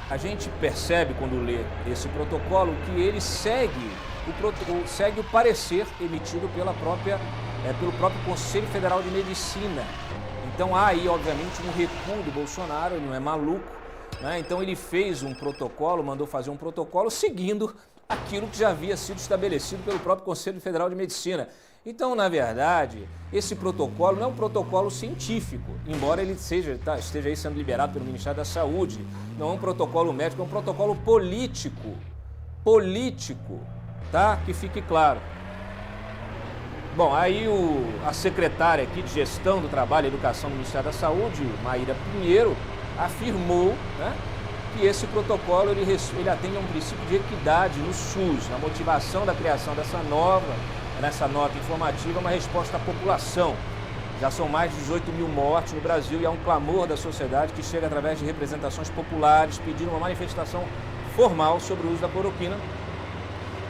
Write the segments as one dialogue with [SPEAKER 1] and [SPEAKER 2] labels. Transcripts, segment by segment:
[SPEAKER 1] A gente percebe, quando lê esse protocolo, que ele segue o parecer emitido pelo próprio Conselho Federal de Medicina. Então há aí, obviamente, um recuo do Bolsonaro, ele não é maluco, né? Então ele fez um protocolo, mandou fazer um protocolo seguindo aquilo que já havia sido estabelecido pelo próprio Conselho Federal de Medicina. Então, na verdade, esse protocolo não é um protocolo científico, embora ele esteja aí sendo liberado pelo Ministério da Saúde. Não é um protocolo médico, é um protocolo político. Político, tá? Que fique claro. Bom, aí a secretária aqui de Gestão do Trabalho e Educação do Ministério da Saúde, Maíra Pinheiro, afirmou, né, que esse protocolo ele atende a um princípio de equidade no SUS, na motivação da criação nessa nota informativa, uma resposta à população. Já são mais de 18 mil mortes no Brasil e há um clamor da sociedade que chega através de representações populares pedindo uma manifestação formal sobre o uso da cloroquina,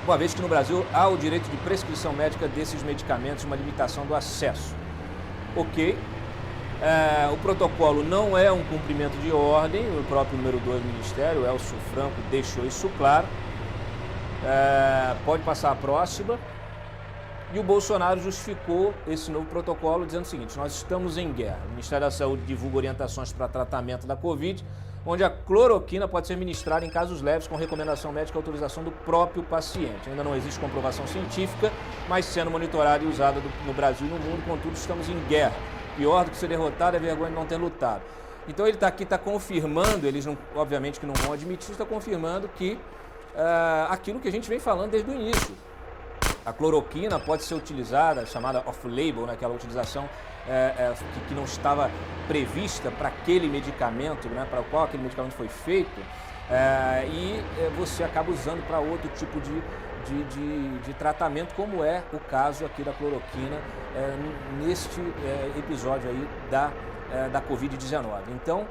[SPEAKER 1] uma vez que no Brasil há o direito de prescrição médica desses medicamentos e uma limitação do acesso. Ok. O protocolo não é um cumprimento de ordem, o próprio número 2 do Ministério, Elcio Franco, deixou isso claro. Pode passar a próxima. E o Bolsonaro justificou esse novo protocolo dizendo o seguinte: nós estamos em guerra. O Ministério da Saúde divulga orientações para tratamento da Covid, onde a cloroquina pode ser ministrada em casos leves com recomendação médica e autorização do próprio paciente. Ainda não existe comprovação científica, mas sendo monitorada e usada no Brasil e no mundo, contudo, estamos em guerra. Pior do que ser derrotado é vergonha de não ter lutado. Então ele está confirmando, eles não, obviamente que não vão admitir, está confirmando que aquilo que a gente vem falando desde o início. A cloroquina pode ser utilizada, chamada off-label, naquela utilização que não estava prevista para aquele medicamento, né, para o qual aquele medicamento foi feito, e você acaba usando para outro tipo de tratamento, como é o caso aqui da cloroquina neste episódio aí da Covid-19. Então,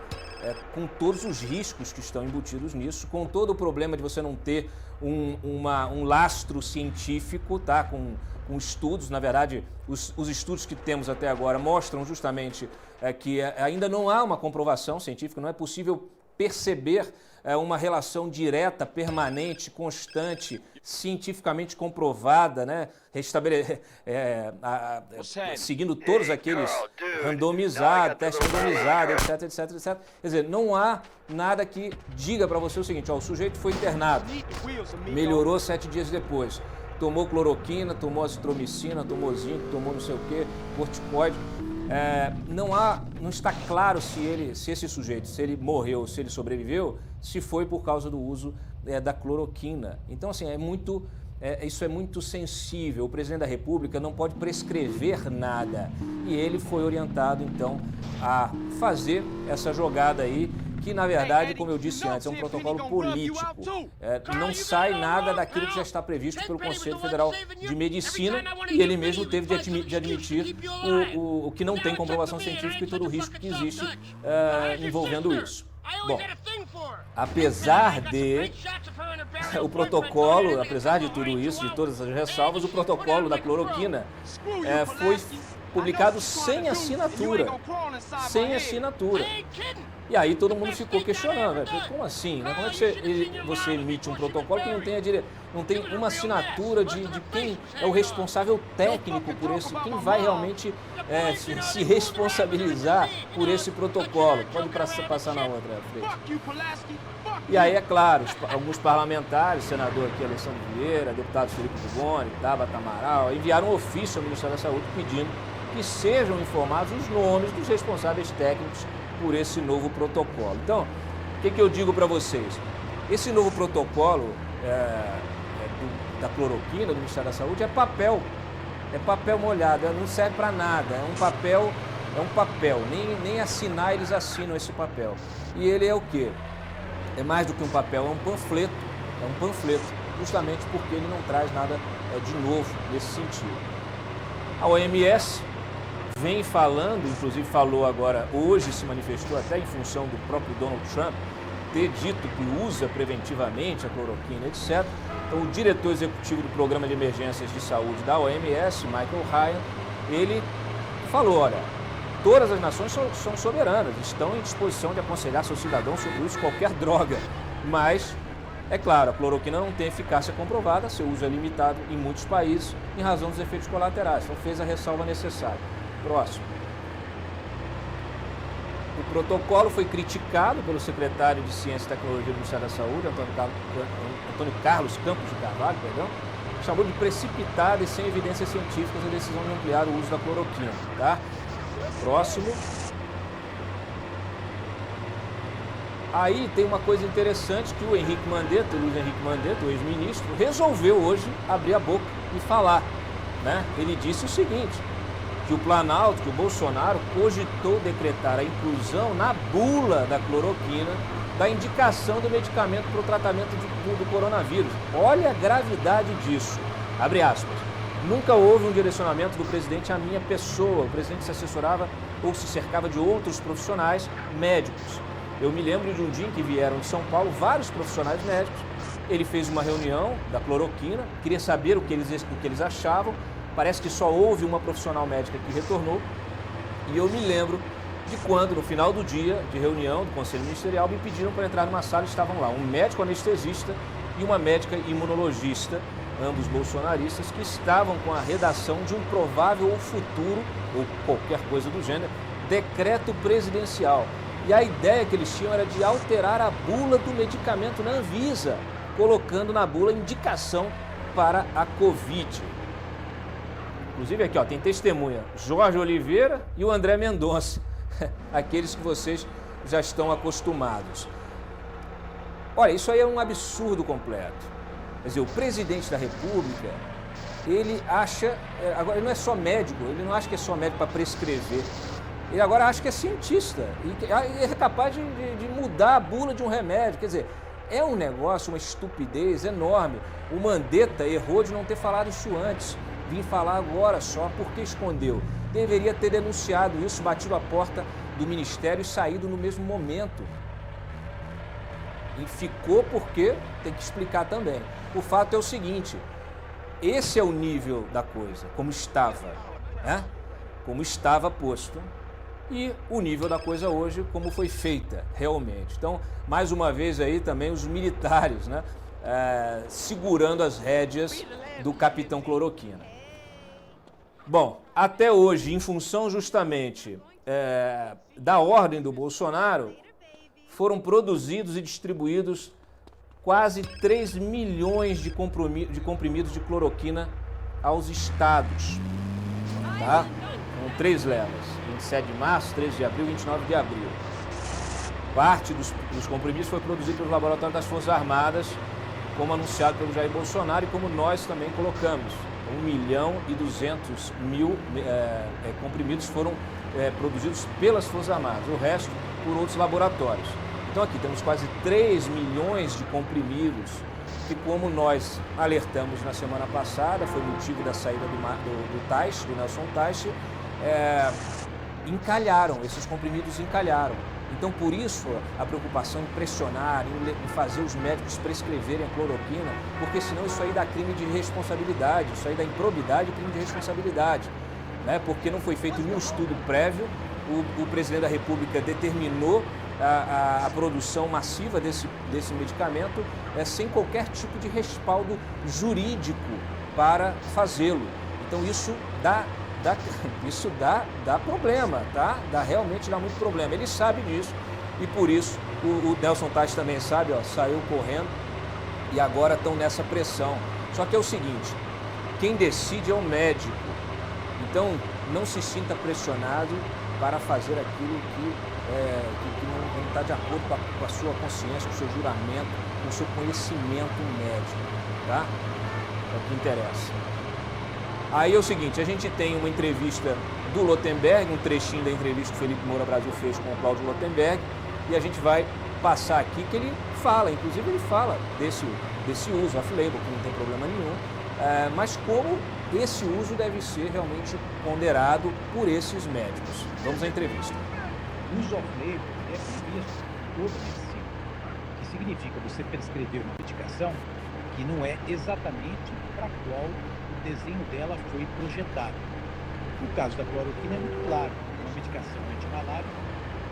[SPEAKER 1] com todos os riscos que estão embutidos nisso, com todo o problema de você não ter um lastro científico, tá? Com estudos, na verdade, os estudos que temos até agora mostram justamente que ainda não há uma comprovação científica, não é possível perceber uma relação direta, permanente, constante, cientificamente comprovada, né? Seguindo todos aqueles randomizados, teste randomizado, etc, etc, etc. Quer dizer, não há nada que diga para você o seguinte: ó, o sujeito foi internado, melhorou 7 dias depois, tomou cloroquina, tomou azitromicina, tomou zinco, tomou não sei o que, corticoide. Não está claro se esse sujeito, se ele morreu, se ele sobreviveu, se foi por causa do uso da cloroquina. Então, assim, isso é muito sensível. O presidente da República não pode prescrever nada. E ele foi orientado, então, a fazer essa jogada aí, que, na verdade, como eu disse antes, é um protocolo político. Não sai nada daquilo que já está previsto pelo Conselho Federal de Medicina, e ele mesmo teve de admitir o que não tem comprovação científica e todo o risco que existe envolvendo isso. Bom, apesar de tudo isso, de todas as ressalvas, o protocolo da cloroquina foi publicado sem assinatura. Sem assinatura. E aí todo mundo ficou questionando, como assim? Né? Como é que você emite um protocolo que não tem uma assinatura de quem é o responsável técnico por esse, quem vai realmente se responsabilizar por esse protocolo? Pode passar na outra, Fred. E aí, é claro, alguns parlamentares, senador aqui Alessandro Vieira, deputado Felipe Dugoni, Tabata Amaral, enviaram um ofício ao Ministério da Saúde pedindo que sejam informados os nomes dos responsáveis técnicos por esse novo protocolo. Então, o que eu digo para vocês? Esse novo protocolo da cloroquina do Ministério da Saúde é papel molhado, não serve para nada, é um papel, nem assinar eles assinam esse papel. E ele é o quê? É mais do que um papel, é um panfleto, justamente porque ele não traz nada de novo nesse sentido. A OMS vem falando, inclusive falou agora, hoje se manifestou até em função do próprio Donald Trump ter dito que usa preventivamente a cloroquina, etc. Então, o diretor executivo do Programa de Emergências de Saúde da OMS, Michael Ryan, ele falou, olha, todas as nações são soberanas, estão em disposição de aconselhar seus cidadãos sobre o uso de qualquer droga, Mas, é claro, a cloroquina não tem eficácia comprovada, seu uso é limitado em muitos países em razão dos efeitos colaterais. Então fez a ressalva necessária. Próximo. O protocolo foi criticado pelo secretário de Ciência e Tecnologia do Ministério da Saúde, Antônio Carlos Campos de Carvalho, chamou de precipitada e sem evidências científicas a decisão de ampliar o uso da cloroquina. Tá? Próximo. Aí tem uma coisa interessante que o Luiz Henrique Mandetta, o ex-ministro, resolveu hoje abrir a boca e falar. Né? Ele disse o seguinte, que o Planalto, que o Bolsonaro cogitou decretar a inclusão na bula da cloroquina da indicação do medicamento para o tratamento do coronavírus. Olha a gravidade disso. Abre aspas. Nunca houve um direcionamento do presidente à minha pessoa. O presidente se assessorava ou se cercava de outros profissionais médicos. Eu me lembro de um dia em que vieram de São Paulo vários profissionais médicos. Ele fez uma reunião da cloroquina, queria saber o que eles achavam. Parece que só houve uma profissional médica que retornou. E eu me lembro de quando, no final do dia de reunião do Conselho Ministerial, me pediram para entrar numa sala e estavam lá um médico anestesista e uma médica imunologista, ambos bolsonaristas, que estavam com a redação de um provável ou futuro, ou qualquer coisa do gênero, decreto presidencial. E a ideia que eles tinham era de alterar a bula do medicamento na Anvisa, colocando na bula indicação para a Covid. Inclusive aqui, ó, tem testemunha, Jorge Oliveira e o André Mendonça, aqueles que vocês já estão acostumados. Olha, isso aí é um absurdo completo. Quer dizer, o presidente da República, ele acha, agora ele não é só médico, ele não acha que é só médico para prescrever, ele agora acha que é cientista e é capaz de mudar a bula de um remédio, quer dizer, é um negócio, uma estupidez enorme. O Mandetta errou de não ter falado isso antes. Vim falar agora só porque escondeu. Deveria ter denunciado isso, batido a porta do Ministério e saído no mesmo momento. E ficou porque tem que explicar também. O fato é o seguinte, esse é o nível da coisa, como estava, né? Como estava posto. E o nível da coisa hoje, como foi feita realmente. Então, mais uma vez aí também os militares, né? Segurando as rédeas do capitão Cloroquina. Bom, até hoje, em função justamente da ordem do Bolsonaro, foram produzidos e distribuídos quase 3 milhões de comprimidos de cloroquina aos estados. Tá? Com 3 levas, 27 de março, 13 de abril e 29 de abril. Parte dos comprimidos foi produzido pelos laboratórios das Forças Armadas, como anunciado pelo Jair Bolsonaro e como nós também colocamos. 1.200.000 comprimidos foram produzidos pelas Forças Armadas, o resto por outros laboratórios. Então aqui temos quase 3 milhões de comprimidos que, como nós alertamos na semana passada, foi motivo da saída do Nelson Teich, encalharam, esses comprimidos encalharam. Então, por isso, a preocupação em pressionar, em fazer os médicos prescreverem a cloroquina, porque senão isso aí dá crime de responsabilidade, isso aí dá improbidade e crime de responsabilidade, né? Porque não foi feito nenhum estudo prévio, o presidente da República determinou a produção massiva desse medicamento sem qualquer tipo de respaldo jurídico para fazê-lo. Então, isso dá problema, tá? Realmente dá muito problema. Ele sabe disso e por isso o Nelson Teich também sabe, ó, saiu correndo e agora estão nessa pressão. Só que é o seguinte, quem decide é o médico. Então não se sinta pressionado para fazer aquilo que não está de acordo com a sua consciência, com o seu juramento, com o seu conhecimento médico, tá? É o que interessa. Aí é o seguinte, a gente tem uma entrevista do Lotenberg, um trechinho da entrevista que o Felipe Moura Brasil fez com o Cláudio Lotenberg, e a gente vai passar aqui que ele fala, inclusive ele fala desse uso off-label, que não tem problema nenhum, mas como esse uso deve ser realmente ponderado por esses médicos. Vamos à entrevista.
[SPEAKER 2] O uso off-label é previsto por toda medicina, que significa você prescrever uma medicação que não é exatamente para a qual o desenho dela foi projetado. No caso da cloroquina é muito claro, uma medicação antimalária,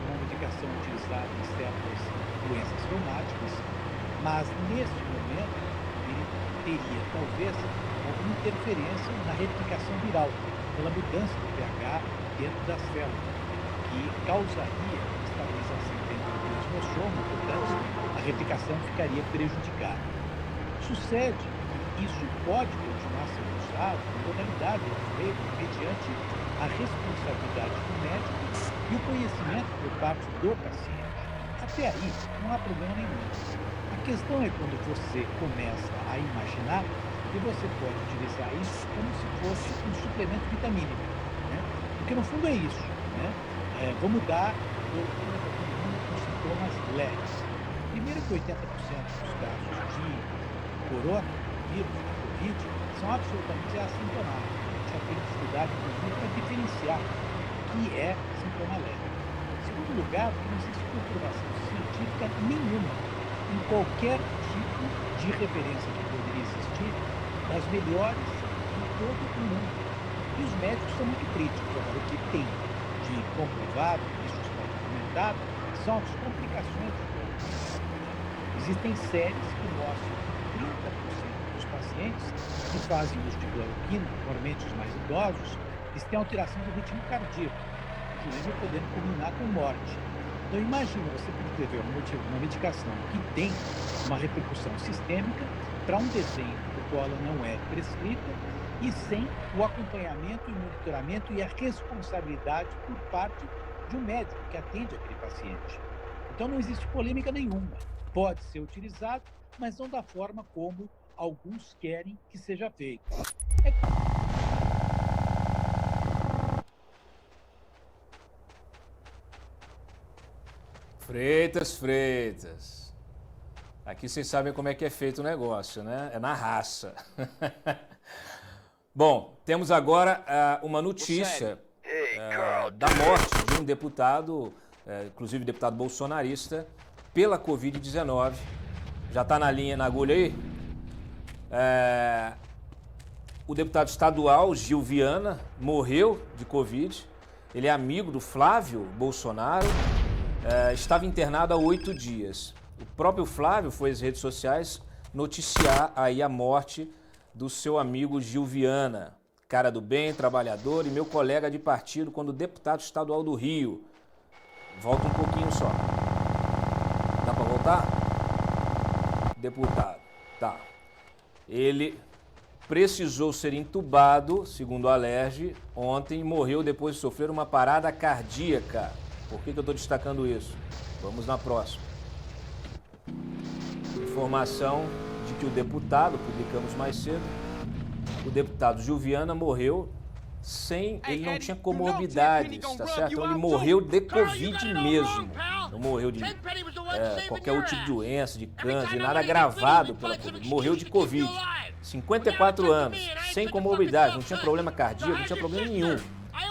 [SPEAKER 2] uma medicação utilizada em certas doenças reumáticas, Mas, neste momento, ele teria, talvez, alguma interferência na replicação viral, pela mudança do pH dentro das células, que causaria estabilização dentro do plasmosoma, portanto, a replicação ficaria prejudicada. Sucede que isso pode continuar sendo usado em modalidade mediante a responsabilidade do médico e o conhecimento por parte do paciente. Até aí, não há problema nenhum. A questão é quando você começa a imaginar que você pode utilizar isso como se fosse um suplemento vitamínico, né? Porque no fundo é isso, né? Vamos dar cloroquina para todo mundo com sintomas leves. Primeiro que 80% dos casos de coronavírus, da Covid, são absolutamente assintomáticos. A gente já tem dificuldade, inclusive, para diferenciar o que é sintoma leve. Em segundo lugar, porque não existe comprovação científica nenhuma em qualquer tipo de referência que poderia existir das melhores em todo o mundo. E os médicos são muito críticos. Agora, o que tem de comprovado, isso está documentado, são as complicações do coronavírus. Existem séries que mostram que 30% dos pacientes que fazem uso de cloroquina, normalmente os mais idosos, eles têm alteração do ritmo cardíaco, inclusive podendo culminar com morte. Então imagina você prescrever uma medicação que tem uma repercussão sistêmica para um desenho do qual ela não é prescrita e sem o acompanhamento e monitoramento e a responsabilidade por parte de um médico que atende aquele paciente. Então não existe polêmica nenhuma. Pode ser utilizado, mas não da forma como alguns querem que seja feito.
[SPEAKER 1] Freitas. Aqui vocês sabem como é que é feito o negócio, né? É na raça. Bom, temos agora uma notícia da morte de um deputado, inclusive deputado bolsonarista, pela Covid-19. Já está na linha, na agulha aí? O deputado estadual, Gil Viana, morreu de Covid. Ele é amigo do Flávio Bolsonaro. Estava internado há 8 dias. O próprio Flávio foi às redes sociais noticiar aí a morte do seu amigo Gil Viana, cara do bem, trabalhador e meu colega de partido quando deputado estadual do Rio. Volta um pouquinho só. Dá para voltar? Deputado. Tá. Ele precisou ser entubado, segundo a Alerj, ontem e morreu depois de sofrer uma parada cardíaca. Por que eu estou destacando isso? Vamos na próxima. Informação de que o deputado, publicamos mais cedo, o deputado Gil Viana morreu ele não tinha comorbidades, tá certo? Então ele morreu de Covid mesmo. Não morreu de qualquer outro tipo de doença, de câncer, nada agravado pela Covid. Morreu de Covid. 54 anos, sem comorbidade, não tinha problema cardíaco, não tinha problema nenhum.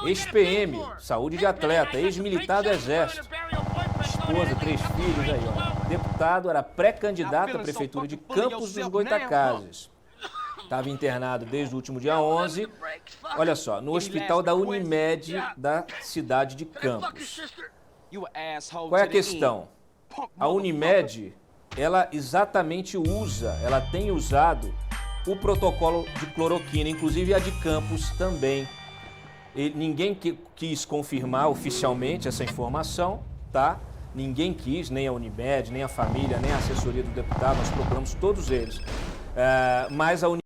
[SPEAKER 1] Ex-PM, saúde de atleta, ex-militar do Exército. Esposa, 3 filhos aí, ó. Deputado, era pré-candidato à Prefeitura de Campos dos Goytacazes. Estava internado desde o último dia 11, olha só, no hospital da Unimed da cidade de Campos. Qual é a questão? A Unimed, ela exatamente ela tem usado o protocolo de cloroquina, inclusive a de Campos também. Ninguém quis confirmar oficialmente essa informação, tá? Ninguém quis, nem a Unimed, nem a família, nem a assessoria do deputado, nós procuramos todos eles. Mas a Unimed